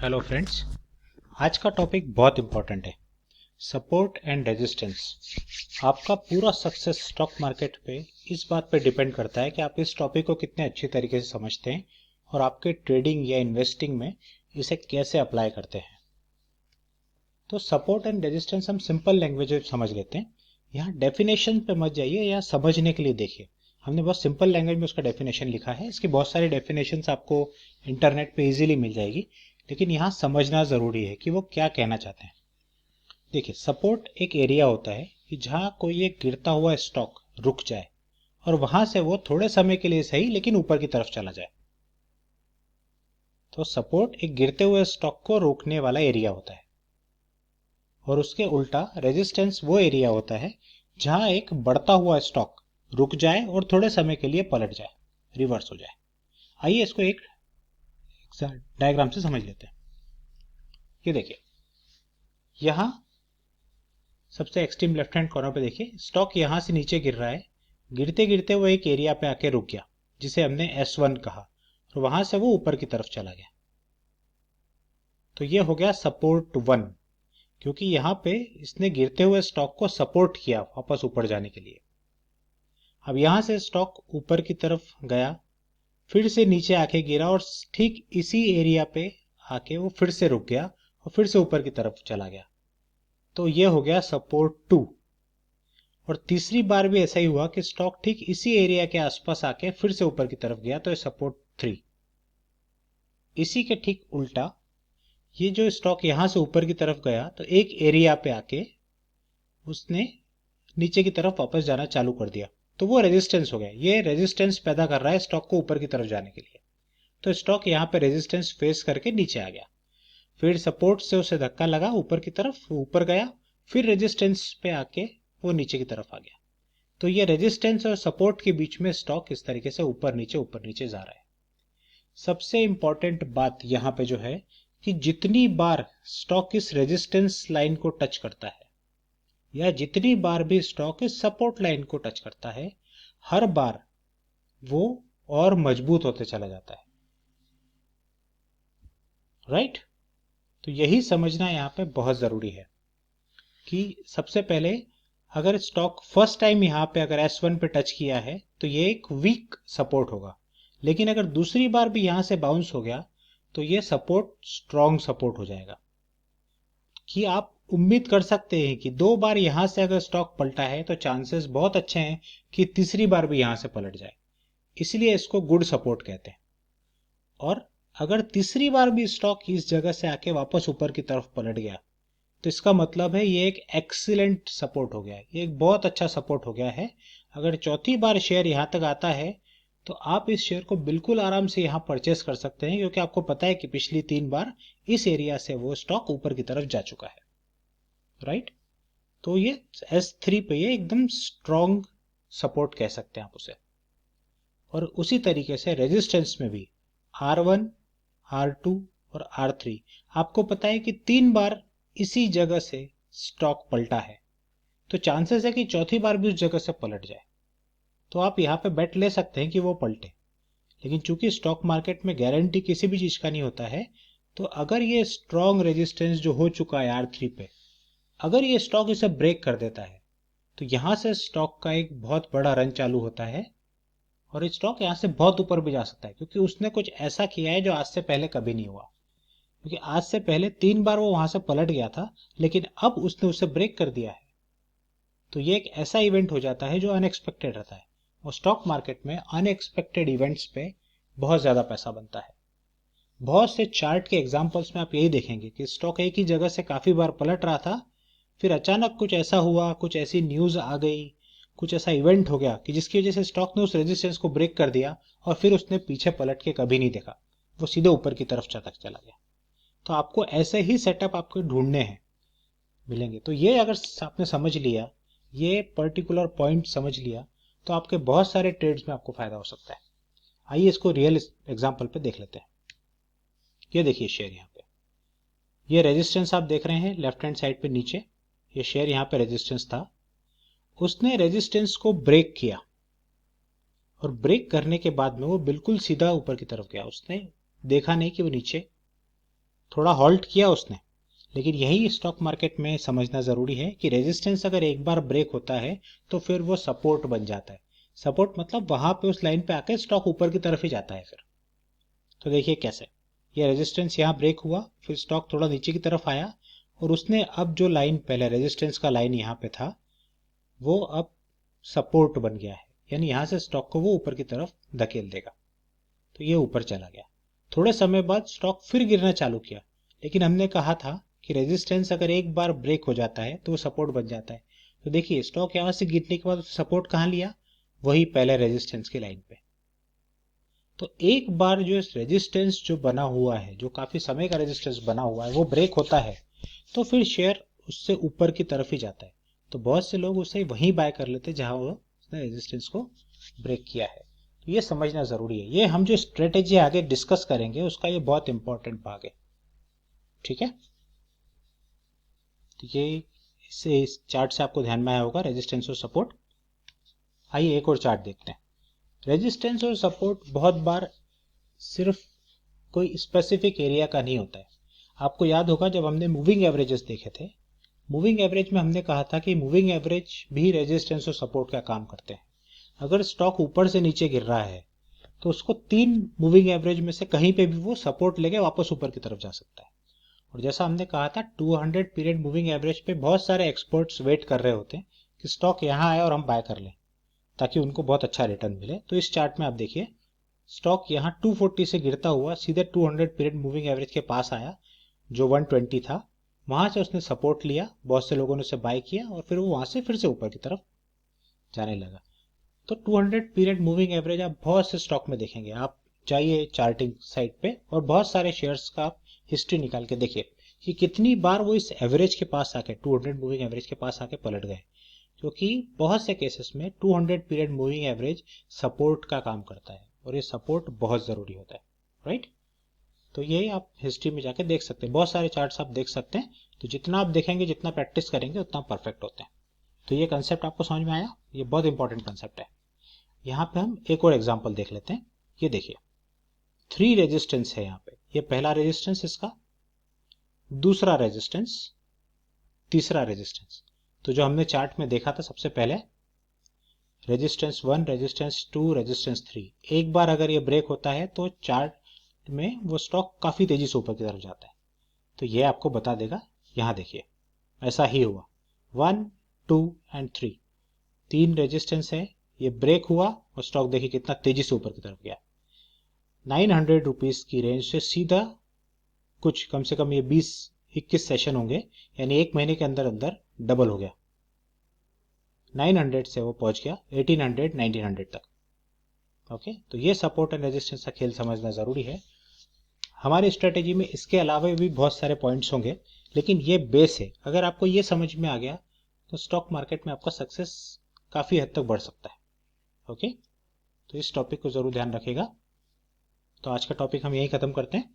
Hello friends, आज का topic बहुत इंपॉर्टेंट है। Support and resistance. आपका पूरा सक्सेस स्टॉक मार्केट पे इस बात पे डिपेंड करता है कि आप इस टॉपिक को कितने अच्छी तरीके से समझते हैं और आपके ट्रेडिंग या इन्वेस्टिंग में इसे कैसे अप्लाई करते हैं। तो सपोर्ट एंड रेजिस्टेंस हम सिंपल लैंग्वेज में समझ लेते हैं। यहाँ डेफिनेशन पे मत जाइए या समझने के लिए देखिए। हमने बहुत सिंपल लैंग्वेज में उसका डेफिनेशन लिखा है। इसकी बहुत सारी डेफिनेशंस आपको इंटरनेट पे इजीली मिल जाएगी, लेकिन यहाँ समझना जरूरी है कि वो क्या कहना चाहते हैं। देखिए, सपोर्ट एक एरिया होता है कि जहाँ कोई एक गिरता हुआ स्टॉक रुक जाए और वहां से वो थोड़े समय के लिए सही लेकिन ऊपर की तरफ चला जाए। तो सपोर्ट एक गिरते हुए स्टॉक को रोकने वाला एरिया होता है, और उसके उल्टा रेजिस्टेंस वो एरिया होता है जहां एक बढ़ता हुआ स्टॉक रुक जाए और थोड़े समय के लिए पलट जाए, रिवर्स हो जाए। आइए इसको एक डायग्राम से समझ लेते हैं। ये देखिए, यहां सबसे एक्सट्रीम लेफ्ट हैंड कॉर्नर पे देखिए, स्टॉक यहां से नीचे गिर रहा है। गिरते गिरते वो एक एरिया पे आके रुक गया जिसे हमने S1 कहा, और वहां से वो ऊपर की तरफ चला गया। तो ये हो गया सपोर्ट 1, क्योंकि यहाँ पे इसने गिरते हुए स्टॉक को सपोर्ट किया वापस ऊपर जाने के लिए। अब यहां से स्टॉक ऊपर की तरफ गया, फिर से नीचे आके गिरा और ठीक इसी एरिया पे आके वो फिर से रुक गया और फिर से ऊपर की तरफ चला गया। तो ये हो गया सपोर्ट 2। और तीसरी बार भी ऐसा ही हुआ कि स्टॉक ठीक इसी एरिया के आसपास आके फिर से ऊपर की तरफ गया, तो ये सपोर्ट 3। इसी के ठीक उल्टा ये जो स्टॉक यहां से ऊपर की तरफ गया तो एक एरिया पे आके उसने नीचे की तरफ वापस जाना चालू कर दिया, तो वो रेजिस्टेंस हो गया। ये रेजिस्टेंस पैदा कर रहा है स्टॉक को ऊपर की तरफ जाने के लिए। तो स्टॉक यहाँ पे रेजिस्टेंस फेस करके नीचे आ गया, फिर सपोर्ट से उसे धक्का लगा ऊपर की तरफ, ऊपर गया, फिर रेजिस्टेंस पे आके वो नीचे की तरफ आ गया। तो ये रेजिस्टेंस और सपोर्ट के बीच में स्टॉक इस तरीके से ऊपर नीचे जा रहा है। सबसे इंपॉर्टेंट बात यहाँ पे जो है कि जितनी बार स्टॉक इस रेजिस्टेंस लाइन को टच करता है या जितनी बार भी स्टॉक इस सपोर्ट लाइन को टच करता है, हर बार वो और मजबूत होते चला जाता है। राइट? तो यही समझना यहाँ पे बहुत जरूरी है कि सबसे पहले अगर स्टॉक फर्स्ट टाइम यहाँ पे अगर S1 पे टच किया है तो ये एक वीक सपोर्ट होगा, लेकिन अगर दूसरी बार भी यहाँ से बाउंस हो गया तो ये सपोर्ट स्ट्रॉन्ग सपोर्ट हो जाएगा। कि आप उम्मीद कर सकते हैं कि 2 बार यहां से अगर स्टॉक पलटा है तो चांसेस बहुत अच्छे हैं कि तीसरी बार भी यहां से पलट जाए, इसलिए इसको गुड सपोर्ट कहते हैं। और अगर तीसरी बार भी स्टॉक इस जगह से आके वापस ऊपर की तरफ पलट गया तो इसका मतलब है ये एक एक्सीलेंट सपोर्ट हो गया है, ये एक बहुत अच्छा सपोर्ट हो गया है। अगर चौथी बार शेयर यहां तक आता है तो आप इस शेयर को बिल्कुल आराम से यहां परचेस कर सकते हैं, क्योंकि आपको पता है कि पिछली 3 बार इस एरिया से वो स्टॉक ऊपर की तरफ जा चुका है। राइट? तो ये S3 पे ये एकदम स्ट्रॉन्ग सपोर्ट कह सकते हैं आप उसे। और उसी तरीके से रेजिस्टेंस में भी R1, R2 और R3, आपको पता है कि 3 बार इसी जगह से स्टॉक पलटा है, तो चांसेस है कि चौथी बार भी उस जगह से पलट जाए। तो आप यहाँ पे बेट ले सकते हैं कि वो पलटे। लेकिन चूंकि स्टॉक मार्केट में गारंटी किसी भी चीज का नहीं होता है, तो अगर ये स्ट्रॉन्ग रेजिस्टेंस जो हो चुका है R3 पे, अगर ये स्टॉक इसे ब्रेक कर देता है तो यहां से स्टॉक का एक बहुत बड़ा रन चालू होता है और स्टॉक यहां से बहुत ऊपर भी जा सकता है, क्योंकि उसने कुछ ऐसा किया है जो आज से पहले कभी नहीं हुआ। क्योंकि आज से पहले 3 बार वो वहां से पलट गया था, लेकिन अब उसने उसे ब्रेक कर दिया है। तो ये एक ऐसा इवेंट हो जाता है जो अनएक्सपेक्टेड रहता है, और स्टॉक मार्केट में अनएक्सपेक्टेड इवेंट्स पे बहुत ज्यादा पैसा बनता है। बहुत से चार्ट के एग्जांपल्स में आप यही देखेंगे कि स्टॉक एक ही जगह से काफी बार पलट रहा था, फिर अचानक कुछ ऐसा हुआ, कुछ ऐसी न्यूज आ गई, कुछ ऐसा इवेंट हो गया कि जिसकी वजह से स्टॉक ने उस रेजिस्टेंस को ब्रेक कर दिया और फिर उसने पीछे पलट के कभी नहीं देखा, वो सीधे ऊपर की तरफ चला गया। तो आपको ऐसे ही सेटअप आपको ढूंढने हैं, मिलेंगे। तो ये अगर आपने समझ लिया, ये पर्टिकुलर पॉइंट समझ लिया, तो आपके बहुत सारे ट्रेड्स में आपको फायदा हो सकता है। आइए इसको रियल एग्जाम्पल पे देख लेते हैं। ये देखिए शेयर यहाँ पे, ये रेजिस्टेंस आप देख रहे हैं लेफ्ट हैंड साइड पे नीचे, ये शेयर यहाँ पे रेजिस्टेंस था। उसने रेजिस्टेंस को ब्रेक किया और ब्रेक करने के बाद में वो बिल्कुल सीधा ऊपर की तरफ गया, उसने देखा नहीं कि वो नीचे। थोड़ा हॉल्ट किया उसने, लेकिन यही स्टॉक मार्केट में समझना ज़रूरी है कि रेजिस्टेंस अगर एक बार ब्रेक होता है तो फिर वो सपोर्ट बन जाता है। सपोर्ट मतलब वहां पे उस लाइन पे आके स्टॉक ऊपर की तरफ ही जाता है फिर। तो देखिए कैसे, ये रेजिस्टेंस यहाँ ब्रेक हुआ, फिर स्टॉक थोड़ा नीचे की तरफ आया और उसने अब जो लाइन पहले रेजिस्टेंस का लाइन यहाँ पे था वो अब सपोर्ट बन गया है, यानी यहाँ से स्टॉक को वो ऊपर की तरफ धकेल देगा। तो ये ऊपर चला गया। थोड़े समय बाद स्टॉक फिर गिरना चालू किया, लेकिन हमने कहा था कि रेजिस्टेंस अगर एक बार ब्रेक हो जाता है तो वो सपोर्ट बन जाता है। तो देखिए स्टॉक यहाँ से गिरने के बाद सपोर्ट कहाँ लिया, वही पहले रेजिस्टेंस की लाइन पे। तो एक बार जो रेजिस्टेंस जो बना हुआ है, जो काफी समय का रेजिस्टेंस बना हुआ है, वो ब्रेक होता है तो फिर शेयर उससे ऊपर की तरफ ही जाता है। तो बहुत से लोग उसे वहीं बाय कर लेते हैं जहां वो उसने रेजिस्टेंस को ब्रेक किया है। तो ये समझना जरूरी है। ये हम जो स्ट्रेटेजी आगे डिस्कस करेंगे उसका ये बहुत इंपॉर्टेंट भाग है। ठीक है, तो ये इससे इस चार्ट से आपको ध्यान में आया होगा रेजिस्टेंस और सपोर्ट। आइए एक और चार्ट देखते हैं। रेजिस्टेंस और सपोर्ट बहुत बार सिर्फ कोई स्पेसिफिक एरिया का नहीं होता है। आपको याद होगा जब हमने मूविंग एवरेजेस देखे थे, मूविंग एवरेज में हमने कहा था कि मूविंग एवरेज भी रेजिस्टेंस और सपोर्ट का काम करते हैं। अगर स्टॉक ऊपर से नीचे गिर रहा है तो उसको 3 मूविंग एवरेज में से कहीं पे भी वो सपोर्ट लेके वापस ऊपर की तरफ जा सकता है। और जैसा हमने कहा था 200 पीरियड मूविंग एवरेज पे बहुत सारे एक्सपर्ट्स वेट कर रहे होते हैं कि स्टॉक यहाँ आए और हम बाय कर लें ताकि उनको बहुत अच्छा रिटर्न मिले। तो इस चार्ट में आप देखिए स्टॉक यहाँ 240 से गिरता हुआ सीधे 200 पीरियड मूविंग एवरेज के पास आया जो 120 था। वहां से उसने सपोर्ट लिया, बहुत से लोगों ने उसे बाय किया और फिर वो वहां से फिर से ऊपर की तरफ जाने लगा। तो 200 पीरियड मूविंग एवरेज आप बहुत से स्टॉक में देखेंगे। आप जाइए चार्टिंग साइट पे और बहुत सारे शेयर्स का आप हिस्ट्री निकाल के देखिए कि कितनी बार वो इस एवरेज के पास आके 200 मूविंग एवरेज के पास आके पलट गए। क्योंकि बहुत से केसेस में 200 पीरियड मूविंग एवरेज सपोर्ट का काम करता है और ये सपोर्ट बहुत जरूरी होता है, राइट। तो ये आप हिस्ट्री में जाके देख सकते हैं, बहुत सारे चार्ट्स आप देख सकते हैं। तो जितना आप देखेंगे, जितना प्रैक्टिस करेंगे उतना परफेक्ट होते हैं। तो ये कंसेप्ट आपको समझ में आया, ये बहुत इंपॉर्टेंट कंसेप्ट है। यहाँ पे हम एक और एग्जाम्पल देख लेते हैं। ये देखिए 3 रेजिस्टेंस है यहाँ पे, ये पहला रेजिस्टेंस इसका, दूसरा रेजिस्टेंस, तीसरा रेजिस्टेंस। तो जो हमने चार्ट में देखा था सबसे पहले रेजिस्टेंस 1, रेजिस्टेंस 2, रेजिस्टेंस 3, एक बार अगर ये ब्रेक होता है तो चार्ट में वो स्टॉक काफी तेजी से ऊपर की तरफ जाता है। तो ये आपको बता देगा। यहां देखिए ऐसा ही हुआ 1, 2 एंड 3, 3 रेजिस्टेंस है, ये ब्रेक हुआ और स्टॉक देखिए कितना तेजी से ऊपर की तरफ गया। 900 रुपीज की रेंज से सीधा कुछ कम से कम ये 20-21 सेशन होंगे, यानी एक महीने के अंदर अंदर डबल हो गया। 900 से वो पहुंच गया 1800, 1900 तक। ओके, तो ये सपोर्ट एंड रेजिस्टेंस का खेल समझना जरूरी है। हमारी स्ट्रेटेजी में इसके अलावा भी बहुत सारे पॉइंट्स होंगे, लेकिन ये बेस है। अगर आपको ये समझ में आ गया तो स्टॉक मार्केट में आपका सक्सेस काफी हद तक बढ़ सकता है। ओके, तो इस टॉपिक को जरूर ध्यान रखिएगा। तो आज का टॉपिक हम यही खत्म करते हैं।